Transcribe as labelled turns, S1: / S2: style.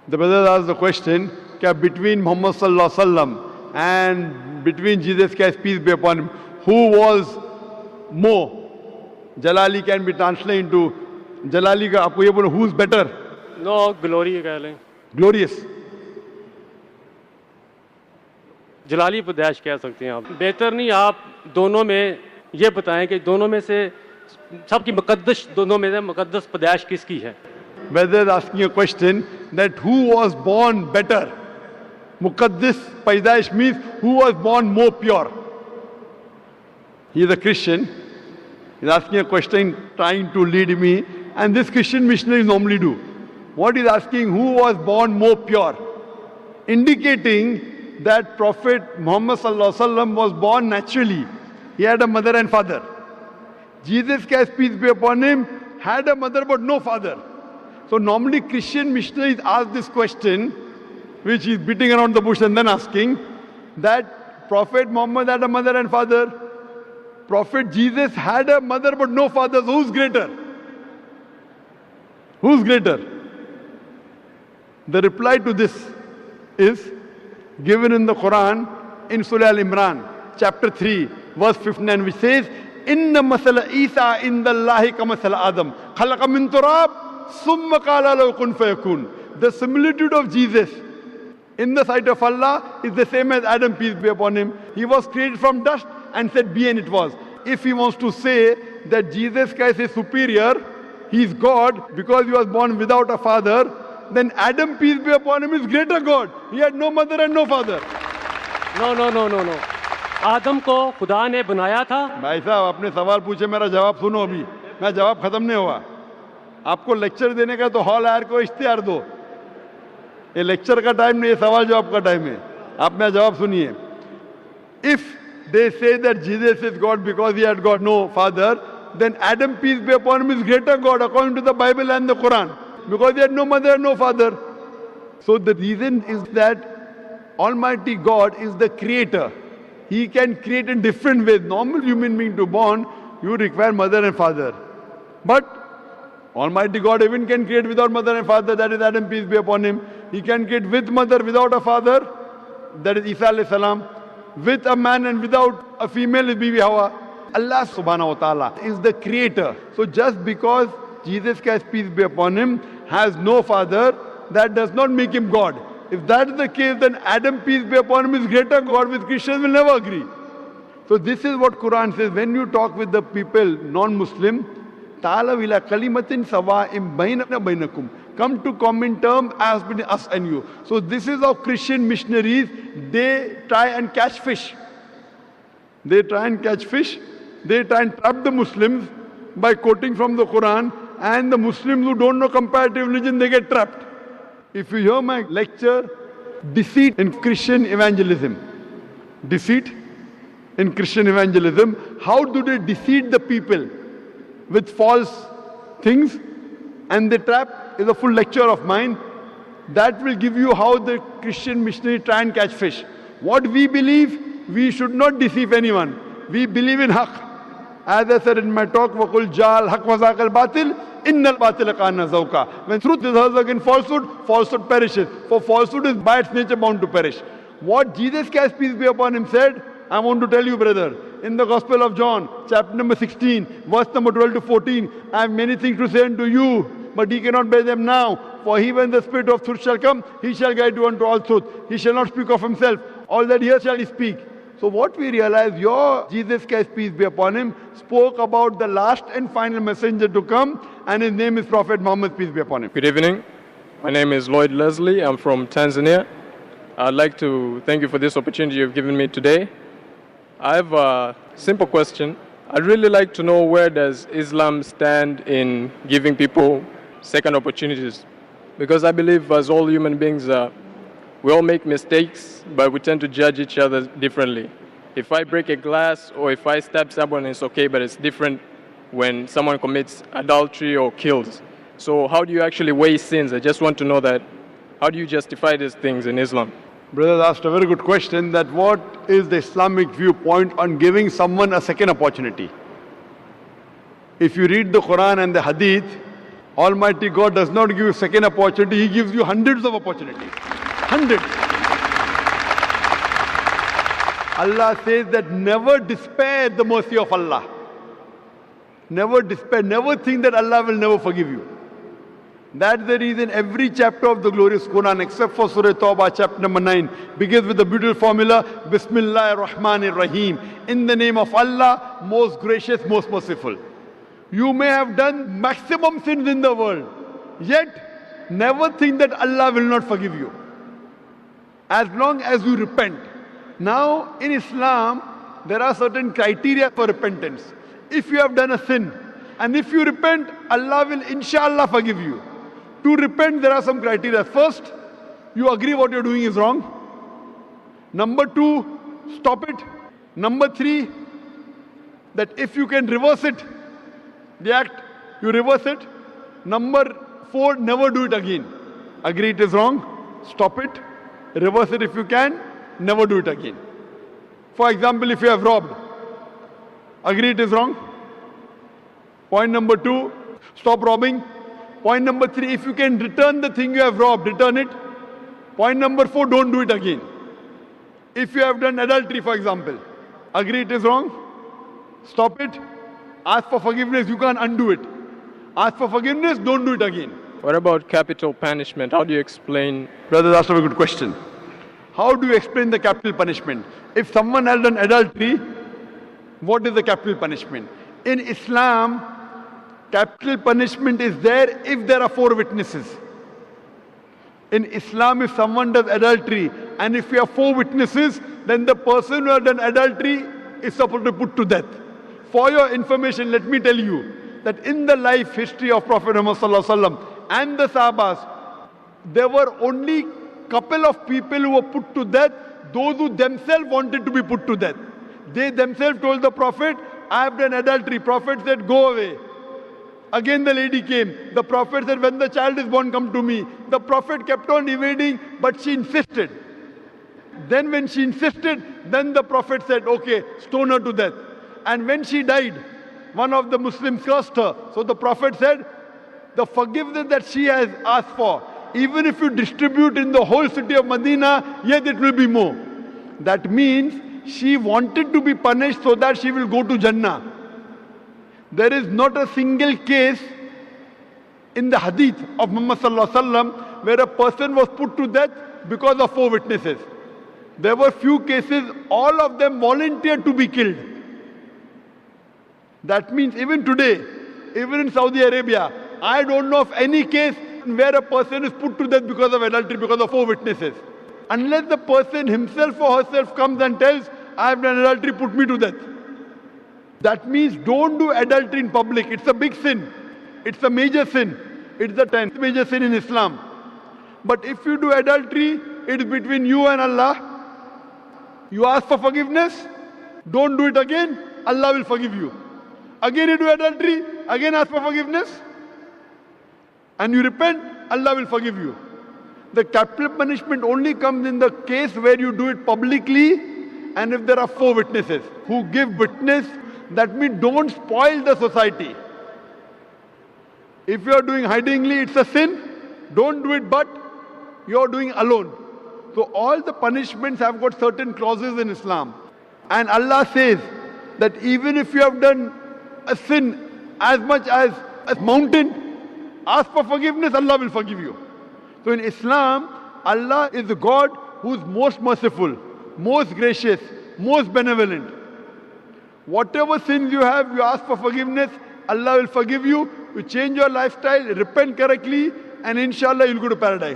S1: The brother asked the question, kya between Muhammad sallallahu alaihi wasallam and between Jesus Christ, peace be upon him, who was more? Jalali can be translated into Jalali ka aapko ye bolo, who's better?
S2: No, glory کہہ لیں.
S1: Glorious.
S2: Jalali پیدائش کہہ سکتے ہیں آپ. بہتر نہیں آپ دونوں میں یہ بتائیں کہ دونوں میں سے سب کی مقدس، دونوں میں سے مقدس پیدائش کس کی ہے؟
S1: Whether is asking a question that who was born better. Muqaddis Paidaish means who was born more pure. He is a Christian. He is asking a question trying to lead me, and this Christian missionaries normally do. What he is asking, who was born more pure? Indicating that Prophet Muhammad sallallahu alaihi wasallam was born naturally. He had a mother and father. Jesus Christ, peace be upon him, had a mother but no father. So normally Christian missionaries ask this question, which is beating around the bush and then asking, that Prophet Muhammad had a mother and father. Prophet Jesus had a mother but no father. So who's greater? Who's greater? The reply to this is given in the Quran in Surah Al-Imran, chapter 3, verse 59, which says, Inna masala Isa inda Allahi ka masala Adam, khalaqa min turab, summa qala lahu kun fayakun. The similitude of Jesus in the sight of Allah is the same as Adam, peace be upon him. He was created from dust and said, be, and it was. If he wants to say that Jesus Christ is superior, he is God because he was born without a father, then Adam, peace be upon him, is greater God. He had no mother and no father.
S2: No. آدم کو خدا نے بنایا تھا.
S1: بھائی صاحب آپ نے سوال پوچھے، میرا جواب سنو. ابھی میں جواب ختم نہیں ہوا. آپ کو لیکچر دینے کا تو ہال آئر کو اشتہار دو. یہ لیکچر کا ٹائم نہیں، یہ سوال جواب کا ٹائم ہے. آپ میرا جواب سنیے. If they say that Jesus is God because he had got no father, then Adam, peace be upon him, is greater God according to the Bible and the Quran, because he had no mother and no father. So the reason is that Almighty God is the creator. He can create in different ways. Normal human being to born, you require mother and father. But Almighty God even can create without mother and father, that is Adam, peace be upon him. He can create with mother without a father, that is Isa alayhi salam. With a man and without a female is Bibi Hawa. Allah subhanahu wa ta'ala is the creator. So just because Jesus Christ, peace be upon him, has no father, that does not make him God. If that is the case, then Adam, peace be upon him, is greater God, which Christians will never agree. So this is what Quran says. When you talk with the people, non-Muslim, Ta'ala ila kalimatin sawa'im bainana bainakum. Come to common terms as between us and you. So this is how Christian missionaries, they try and catch fish. They try and catch fish. They try and trap the Muslims by quoting from the Quran, and the Muslims who don't know comparative religion, they get trapped. If you hear my lecture, deceit in Christian evangelism. Deceit in Christian evangelism. How do they deceive the people with false things? And the trap is a full lecture of mine. That will give you how the Christian missionary try and catch fish. What we believe, we should not deceive anyone. We believe in haqq. As I said in my talk, وَقُلْ جَعَلْ حَقْ وَزَاقَ الْبَاطِلِ إِنَّ الْبَاطِلَ كَانَ زَوْقًا. When truth is heard against falsehood, falsehood perishes. For falsehood is by its nature bound to perish. What Jesus Christ, peace be upon him, said, I want to tell you, brother, in the Gospel of John, chapter number 16, verse number 12 to 14, I have many things to say unto you, but ye cannot bear them now. For he, when the Spirit of truth shall come, he shall guide you unto all truth. He shall not speak of himself. All that he hears shall he speak. So what we realize, your Jesus Christ, peace be upon him, spoke about the last and final messenger to come, and his name is Prophet Muhammad, peace be upon him.
S3: Good evening. My name is Lloyd Leslie. I'm from Tanzania. I'd like to thank you for this opportunity you've given me today. I have a simple question. I'd really like to know, where does Islam stand in giving people second opportunities? Because I believe as all human beings, we all make mistakes, but we tend to judge each other differently. If I break a glass or if I stab someone, it's okay, but it's different when someone commits adultery or kills. So how do you actually weigh sins? I just want to know that. How do you justify these things in Islam?
S1: Brother asked a very good question, that what is the Islamic viewpoint on giving someone a second opportunity? If you read the Quran and the Hadith, Almighty God does not give you second opportunity, He gives you hundreds of opportunities. Hundreds. Allah says that never despair at the mercy of Allah. Never despair, never think that Allah will never forgive you. That's the reason every chapter of the glorious Quran, except for Surah Tawbah, chapter number 9, begins with the beautiful formula, Bismillahir Rahmanir Rahim. In the name of Allah, most gracious, most merciful. You may have done maximum sins in the world, yet never think that Allah will not forgive you. As long as you repent. Now, in Islam, there are certain criteria for repentance. If you have done a sin, and if you repent, Allah will inshallah forgive you. To repent, there are some criteria. First, you agree what you're doing is wrong. Number 2, stop it. Number 3, that if you can reverse it, the act, you reverse it. Number 4, never do it again. Agree it is wrong, stop it, reverse it if you can, never do it again. For example, if you have robbed, agree it is wrong. Point number 2, stop robbing. Point number 3, if you can return the thing you have robbed, return it. Point number 4, don't do it again. If you have done adultery, for example, agree it is wrong, stop it, ask for forgiveness, you can't undo it. Ask for forgiveness, don't do it again.
S3: What about capital punishment? How do you explain?
S1: Brother asked a good question. How do you explain the capital punishment? If someone has done adultery, what is the capital punishment? In Islam, capital punishment is there if there are 4 witnesses. In Islam, if someone does adultery and if you have 4 witnesses, then the person who has done adultery is supposed to be put to death. For your information, let me tell you that in the life history of Prophet Muhammad Sallallahu Alaihi Wasallam and the Sahabas, there were only couple of people who were put to death, those who themselves wanted to be put to death. They themselves told the Prophet, I have done adultery. Prophet said, go away. Again the lady came. The Prophet said, when the child is born, come to me. The Prophet kept on evading, but she insisted. Then when she insisted, then the Prophet said, okay, stone her to death. And when she died, one of the Muslims cursed her. So the Prophet said, the forgiveness that she has asked for, even if you distribute in the whole city of Medina, yet it will be more. That means she wanted to be punished so that she will go to Jannah. There is not a single case in the hadith of Muhammad Sallallahu Alaihi Wasallam where a person was put to death because of 4 witnesses. There were few cases, all of them volunteered to be killed. That means even today, even in Saudi Arabia, I don't know of any case where a person is put to death because of adultery, because of 4 witnesses. Unless the person himself or herself comes and tells, I have done adultery, put me to death. That means don't do adultery in public. It's a big sin. It's a major sin. It's the 10th major sin in Islam. But if you do adultery, it's between you and Allah. You ask for forgiveness, don't do it again, Allah will forgive you. Again you do adultery, again ask for forgiveness, and you repent, Allah will forgive you. The capital punishment only comes in the case where you do it publicly and if there are 4 witnesses who give witness. That means don't spoil the society. If you are doing hidingly, it's a sin. Don't do it, but you are doing alone. So all the punishments have got certain clauses in Islam. And Allah says that even if you have done a sin as much as a mountain, ask for forgiveness, Allah will forgive you. So in Islam, Allah is the God who is most merciful, most gracious, most benevolent. Whatever sins you have, you ask for forgiveness, Allah will forgive you. You change your lifestyle, repent correctly, and inshallah you'll go to paradise.